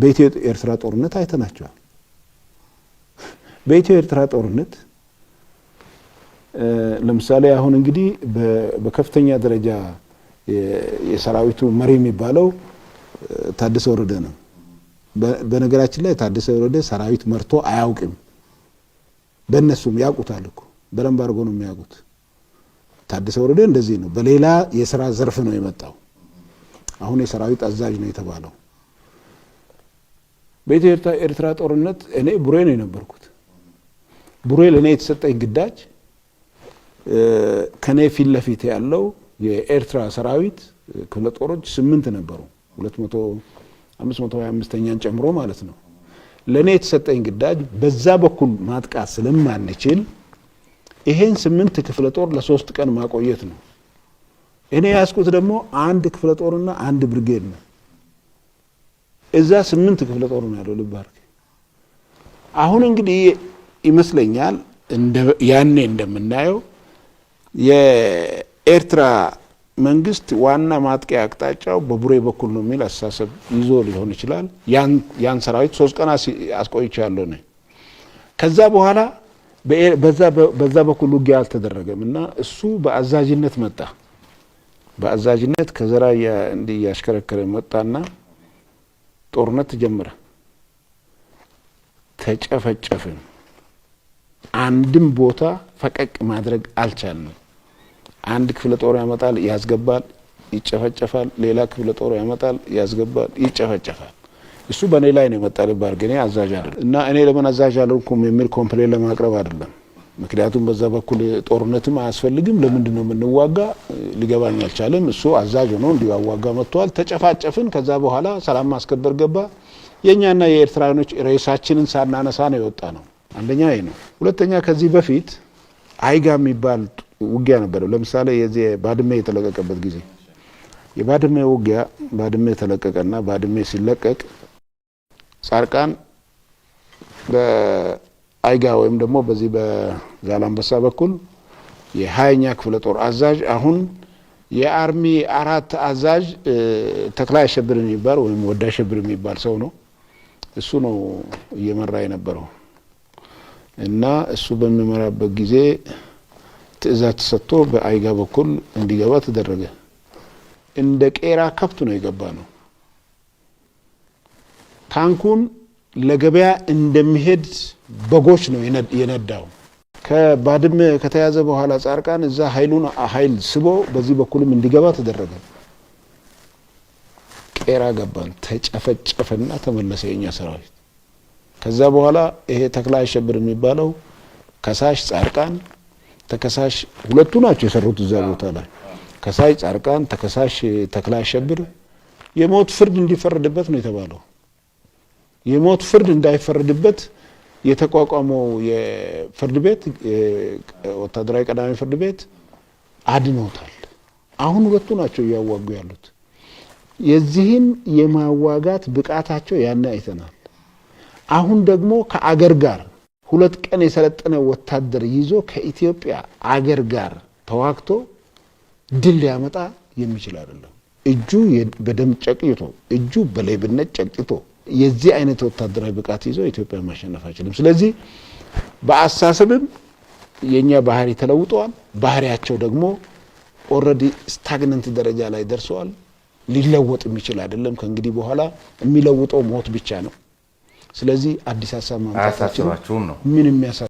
በኢትዮ ኤርትራ ጦርነት አይተናቸዋል። በኢትዮ ኤርትራ ጦርነት ለምሳሌ አሁን እንግዲህ በከፍተኛ ደረጃ የሰራዊቱ መሪ የሚባለው ታደሰ ወረደ ነው። በነገራችን ላይ ታደሰ ወረደ ሰራዊት መርቶ አያውቅም። በእነሱም ያውቁታል እኮ በደንብ አድርጎ ነው የሚያውቁት። ታደሰ ወረደ እንደዚህ ነው። በሌላ የሥራ ዘርፍ ነው የመጣው። አሁን የሰራዊት አዛዥ ነው የተባለው። በኢትዮ ኤርትራ ጦርነት እኔ ቡሬ ነው የነበርኩት። ቡሬ ለኔ የተሰጠኝ ግዳጅ ከኔ ፊት ለፊት ያለው የኤርትራ ሰራዊት ክፍለ ጦሮች 8 ነበሩ 525ኛን ጨምሮ ማለት ነው። ለኔ የተሰጠኝ ግዳጅ በዛ በኩል ማጥቃት ስለማንችል ይሄን 8 ክፍለ ጦር ለ3 ቀን ማቆየት ነው። እኔ ያስኩት ደግሞ 1 ክፍለ ጦርና 1 ብርጌድ ነው። እዛ 8 ክፍለ ጦር ነው ያለው ልባርክ። አሁን እንግዲህ ይመስለኛል ያኔ እንደምናየው የኤርትራ መንግስት ዋና ማጥቂያ አቅጣጫው በቡሬ በኩል ነው የሚል አስተሳሰብ ይዞ ሊሆን ይችላል። ያን ሰራዊት 3 ቀን አስቆይቻለሁ ነው። ከዛ በኋላ በዛ በኩል ውጊያ አልተደረገም እና እሱ በአዛዥነት መጣ። በአዛዥነት ከዘራ እንዲያሽከረከረ መጣና ጦርነት ጀመረ። ተጨፈጨፈን። አንድም ቦታ ፈቀቅ ማድረግ አልቻልንም። አንድ ክፍለ ጦር ያመጣል ያስገባል፣ ይጨፈጨፋል። ሌላ ክፍለ ጦር ያመጣል ያስገባል፣ ይጨፈጨፋል። እሱ በኔ ላይ ነው የመጣው ባርገኔ አዛዥ አይደለም እና እኔ ለምን አዛዥ አልሆንኩም የሚል ኮምፕሌን ለማቅረብ አይደለም። ምክንያቱም በዛ በኩል ጦርነትም አያስፈልግም። ለምንድን ነው የምንዋጋ ሊገባኝ አልቻለም። እሱ አዛዥ ሆኖ እንዲዋጋ መጥቷል። ተጨፋጨፍን። ከዛ በኋላ ሰላም ማስከበር ገባ። የኛና የኤርትራኖች ሬሳችንን ሳናነሳ ነው የወጣ ነው። አንደኛ ይሄ ነው። ሁለተኛ ከዚህ በፊት አይጋ የሚባል ውጊያ ነበር። ለምሳሌ የዚህ ባድሜ የተለቀቀበት ጊዜ የባድሜ ውጊያ ባድሜ ተለቀቀና ባድሜ ሲለቀቅ ጻርቃን በአይጋ ወይም ደግሞ በዚህ በዛላምበሳ በኩል የ20ኛ ክፍለ ጦር አዛዥ አሁን የአርሚ 4 አዛዥ ተክላይ አሸብር የሚባል ወይም ወዳ አሸብር የሚባል ሰው ነው። እሱ ነው እየመራ የነበረው እና እሱ በሚመራበት ጊዜ ትዕዛዝ ተሰጥቶ በአይጋ በኩል እንዲገባ ተደረገ። እንደ ቄራ ከብት ነው የገባ ነው። ታንኩን ለገበያ እንደሚሄድ በጎች ነው የነዳው። ከባድመ ከተያዘ በኋላ ጻርቃን እዛ ኃይል ስቦ በዚህ በኩልም እንዲገባ ተደረገ። ቄራ ገባን። ተጨፈጨፈና ተመለሰ የኛ ሰራዊት። ከዛ በኋላ ይሄ ተክላይ አሸብር የሚባለው ከሳሽ ጻርቃን ተከሳሽ ሁለቱ ናቸው የሰሩት እዛ ቦታ ላይ። ከሳሽ ጻርቃን ተከሳሽ ተክላይ አሸብር የሞት ፍርድ እንዲፈረድበት ነው የተባለው። የሞት ፍርድ እንዳይፈረድበት የተቋቋመው የፍርድ ቤት ወታደራዊ ቀዳሚ ፍርድ ቤት አድኖታል። አሁን ሁለቱ ናቸው እያዋጉ ያሉት። የዚህን የማዋጋት ብቃታቸው ያን አይተናል። አሁን ደግሞ ከአገር ጋር 2 ቀን የሰለጠነ ወታደር ይዞ ከኢትዮጵያ አገር ጋር ተዋግቶ ድል ሊያመጣ የሚችል አይደለም። እጁ በደም ጨቅይቶ እጁ በሌብነት ጨቅይቶ የዚህ አይነት ወታደራዊ ብቃት ይዞ ኢትዮጵያ ማሸነፍ አይችልም። ስለዚህ በአሳሰብም የኛ ባህሪ ተለውጧል። ባህሪያቸው ደግሞ ኦሬዲ ስታግናንት ደረጃ ላይ ደርሰዋል። ሊለወጥ የሚችል አይደለም። ከእንግዲህ በኋላ የሚለውጠው ሞት ብቻ ነው። ስለዚህ አዲስ ሀሳብ ማምጣታችን ምን የሚያሳ